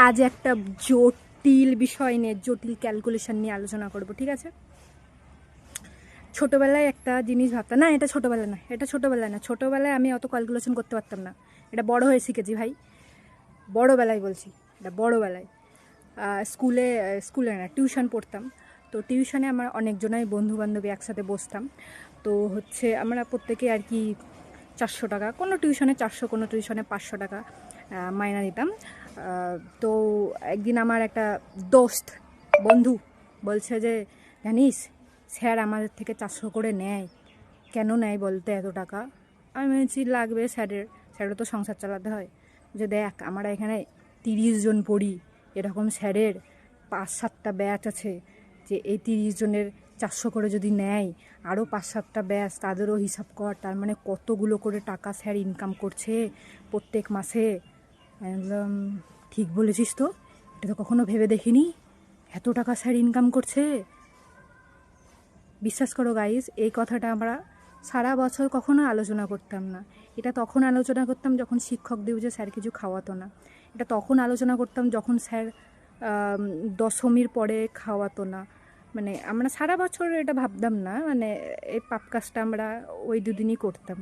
আজ একটা জটিল বিষয় নিয়ে, জটিল ক্যালকুলেশন নিয়ে আলোচনা করব, ঠিক আছে? ছোটোবেলায় একটা জিনিস ভাবতাম, না এটা ছোটোবেলায় না, এটা ছোটোবেলায় না, ছোটোবেলায় আমি অত ক্যালকুলেশন করতে পারতাম না, এটা বড় হয়ে শিখেছি ভাই, বড়োবেলায় বলছি, এটা বড়োবেলায়। স্কুলে না, টিউশন পড়তাম। তো টিউশনে আমার অনেকজনাই বন্ধুবান্ধবী একসাথে বসতাম। তো হচ্ছে আমরা প্রত্যেকে আর কি 400 টাকা, কোনো টিউশনে 400, কোনো টিউশনে 500 টাকা মাইনা দিতাম। তো একদিন আমার একটা দোস্ত বন্ধু বলছে যে, জানিস স্যার আমাদের থেকে 400 করে নেয়, কেন নেয় বলতে এত টাকা? আমি বলছি লাগবে স্যারেরও তো সংসার চালাতে হয়। যে দেখ আমরা এখানে 30 জন পড়ি, এরকম স্যারের 5-7টা ব্যাচ আছে, যে এই 30 জনের 400 করে যদি নেয়, আরও 5-7টা ব্যাচ, তাদেরও হিসাব কর, তার মানে কতগুলো করে টাকা স্যার ইনকাম করছে প্রত্যেক মাসে। একদম ঠিক বলেছিস, তো এটা তো কখনো ভেবে দেখিনি, এত টাকা স্যার ইনকাম করছে। বিশ্বাস করো গাইজ, এই কথাটা আমরা সারা বছর কখনো আলোচনা করতাম না। এটা তখন আলোচনা করতাম যখন শিক্ষক দিবসে স্যার কিছু খাওয়াতো না। এটা তখন আলোচনা করতাম যখন স্যার দশমীর পরে খাওয়াতো না। মানে আমরা সারা বছর এটা ভাবতাম না, মানে এই পাপ কাজটা আমরা ওই দুদিনই করতাম।